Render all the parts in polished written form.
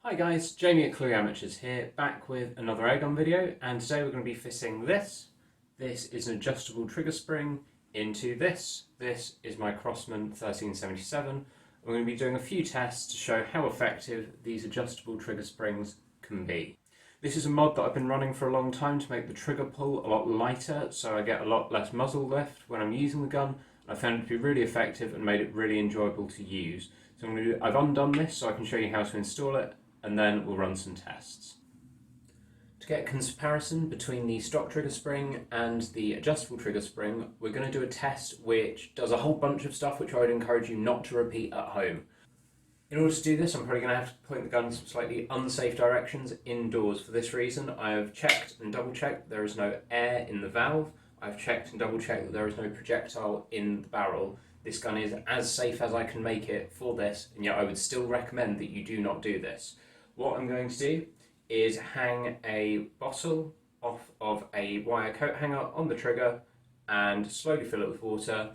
Hi guys, Jamie at Clue Amateurs here, back with another airgun video, and today we're going to be fitting this. This is an adjustable trigger spring into this. This is my Crosman 1377. We're going to be doing a few tests to show how effective these adjustable trigger springs can be. This is a mod that I've been running for a long time to make the trigger pull a lot lighter, so I get a lot less muzzle lift when I'm using the gun. I found it to be really effective and made it really enjoyable to use. So I've undone this so I can show you how to install it, and then we'll run some tests. To get a comparison between the stock trigger spring and the adjustable trigger spring, we're going to do a test which does a whole bunch of stuff which I would encourage you not to repeat at home. In order to do this, I'm probably going to have to point the gun in some slightly unsafe directions indoors. For this reason, I have checked and double checked there is no air in the valve. I've checked and double checked that there is no projectile in the barrel. This gun is as safe as I can make it for this, and yet I would still recommend that you do not do this. What I'm going to do is hang a bottle off of a wire coat hanger on the trigger and slowly fill it with water,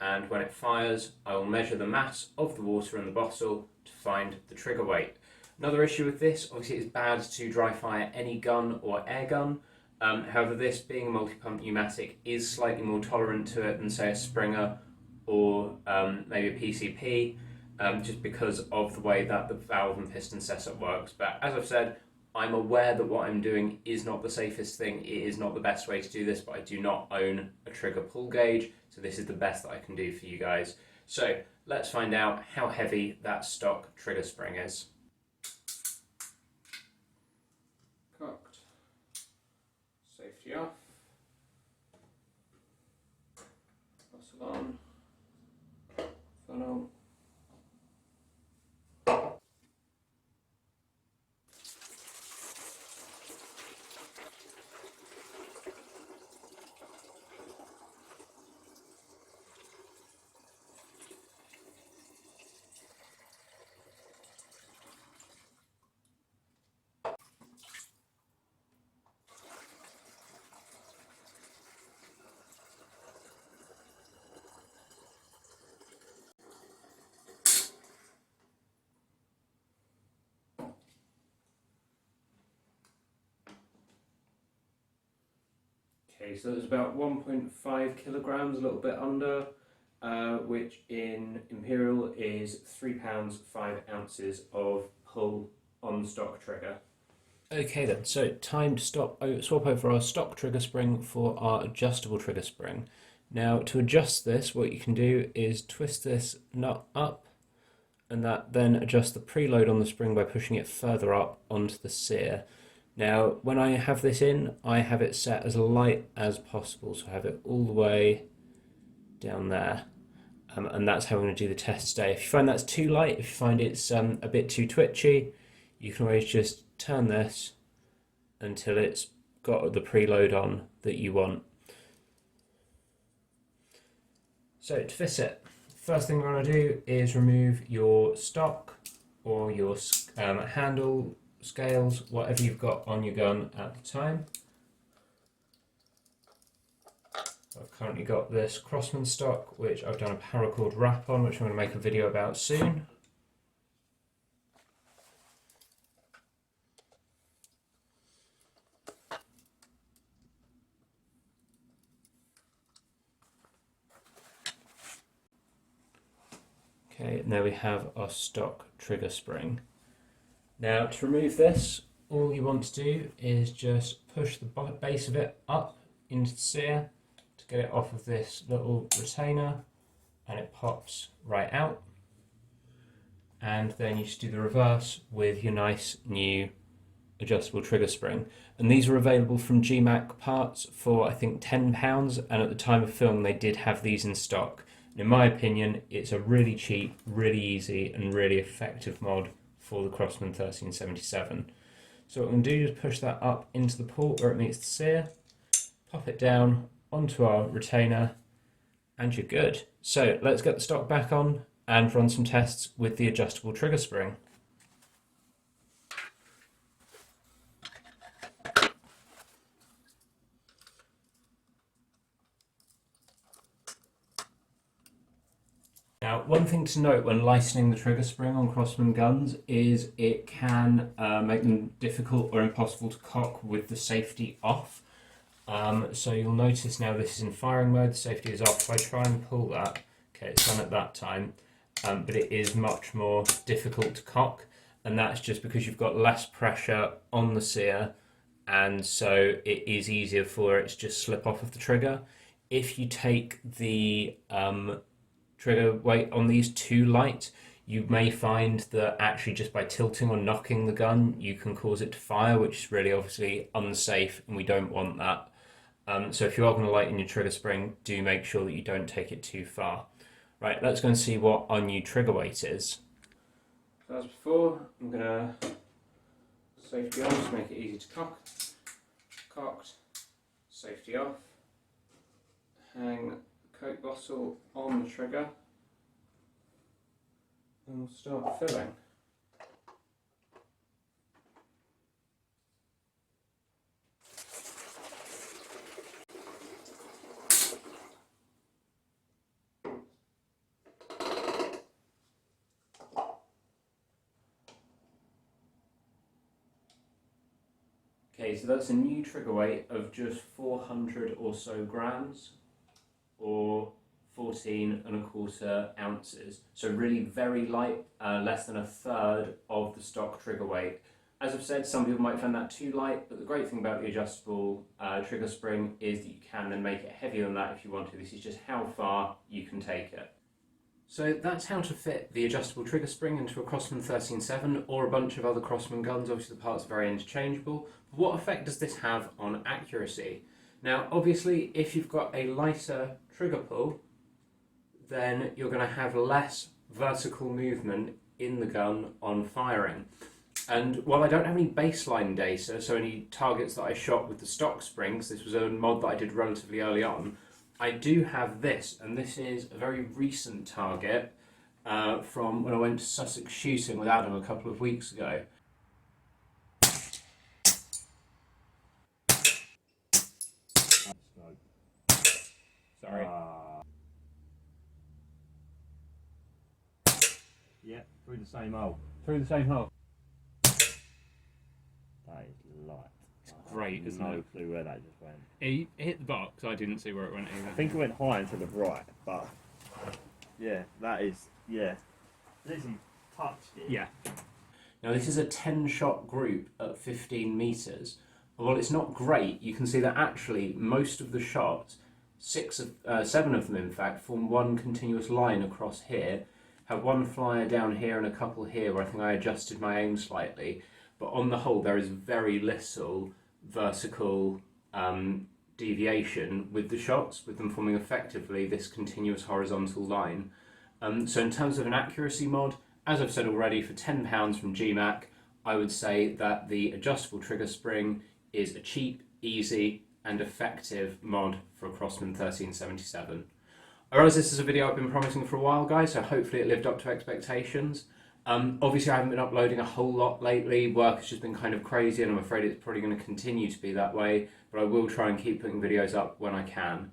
and when it fires I will measure the mass of the water in the bottle to find the trigger weight. Another issue with this, obviously it's bad to dry fire any gun or air gun, however this being a multi-pump pneumatic is slightly more tolerant to it than say a Springer or maybe a PCP. Just because of the way that the valve and piston setup works. But as I've said, I'm aware that what I'm doing is not the safest thing, it is not the best way to do this, but I do not own a trigger pull gauge, so this is the best that I can do for you guys. So let's find out how heavy that stock trigger spring is. Cocked. Safety off. Muscle on. Funnel. Okay, so it's about 1.5 kilograms, a little bit under, which in Imperial is 3 pounds 5 ounces of pull on the stock trigger. Okay then, so time to swap over our stock trigger spring for our adjustable trigger spring. Now to adjust this, what you can do is twist this nut up, and that then adjusts the preload on the spring by pushing it further up onto the sear. Now, when I have this in, I have it set as light as possible, so I have it all the way down there, and that's how I'm going to do the test today. If you find that's too light, if you find it's a bit too twitchy, you can always just turn this until it's got the preload on that you want. So to fit it, first thing we're going to do is remove your stock or your handle, scales, whatever you've got on your gun at the time. I've currently got this Crosman stock, which I've done a paracord wrap on, which I'm going to make a video about soon. Okay, and there we have our stock trigger spring. Now to remove this, all you want to do is just push the base of it up into the sear to get it off of this little retainer, and it pops right out. And then you just do the reverse with your nice new adjustable trigger spring. And these are available from GMAC parts for I think £10, and at the time of film they did have these in stock. And in my opinion, it's a really cheap, really easy and really effective mod for the Crosman 1377. So what I'm going to do is push that up into the port where it meets the sear, pop it down onto our retainer, and you're good. So let's get the stock back on and run some tests with the adjustable trigger spring. Now, one thing to note when lightening the trigger spring on Crosman guns is it can make them difficult or impossible to cock with the safety off. So you'll notice now this is in firing mode, the safety is off. If I try and pull that, okay, it's done at that time, but it is much more difficult to cock, and that's just because you've got less pressure on the sear, and so it is easier for it to just slip off of the trigger. If you take the trigger weight on these too light, you may find that actually just by tilting or knocking the gun, you can cause it to fire, which is really obviously unsafe, and we don't want that. So if you are going to lighten your trigger spring, do make sure that you don't take it too far. Right, let's go and see what our new trigger weight is. So as before, I'm going to safety off to make it easy to cock. Cocked, safety off. Hang the Coke bottle on the trigger and we'll start filling. Okay, so that's a new trigger weight of just 400 or so grams, or 14¼ ounces. So really very light, less than a third of the stock trigger weight. As I've said, some people might find that too light, but the great thing about the adjustable trigger spring is that you can then make it heavier than that if you want to. This is just how far you can take it. So that's how to fit the adjustable trigger spring into a Crosman 13.7 or a bunch of other Crosman guns. Obviously the parts are very interchangeable. But what effect does this have on accuracy? Now obviously if you've got a lighter trigger pull, then you're going to have less vertical movement in the gun on firing. And while I don't have any baseline data, so any targets that I shot with the stock springs, this was a mod that I did relatively early on, I do have this, and this is a very recent target from when I went to Sussex shooting with Adam a couple of weeks ago. Sorry. Yeah, through the same hole. Through the same hole. That is light. It's great, isn't it? No clue where that just went. It hit the box, I didn't see where it went either. I think it went high and to the right, but yeah, that is, yeah. Lizzie touched it. Yeah. Now this is a 10-shot group at 15 metres. While it's not great, you can see that actually most of the shots, 7 of them in fact, form one continuous line across here. Have one flyer down here and a couple here where I think I adjusted my aim slightly. But on the whole, there is very little vertical deviation with the shots, with them forming effectively this continuous horizontal line. So in terms of an accuracy mod, as I've said already, for £10 from GMAC, I would say that the adjustable trigger spring is a cheap, easy and effective mod for a Crosman 1377. I realise this is a video I've been promising for a while, guys, so hopefully it lived up to expectations. Obviously I haven't been uploading a whole lot lately, work has just been kind of crazy and I'm afraid it's probably going to continue to be that way, but I will try and keep putting videos up when I can.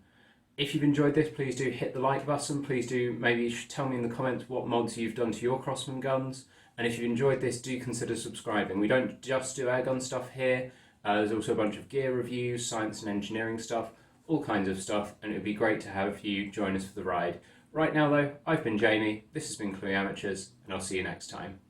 If you've enjoyed this, please do hit the like button, please do maybe tell me in the comments what mods you've done to your Crosman guns, and if you've enjoyed this, do consider subscribing. We don't just do airgun stuff here, there's also a bunch of gear reviews, science and engineering stuff, all kinds of stuff, and it would be great to have you join us for the ride. Right now though, I've been Jamie, this has been Cluey Amateurs, and I'll see you next time.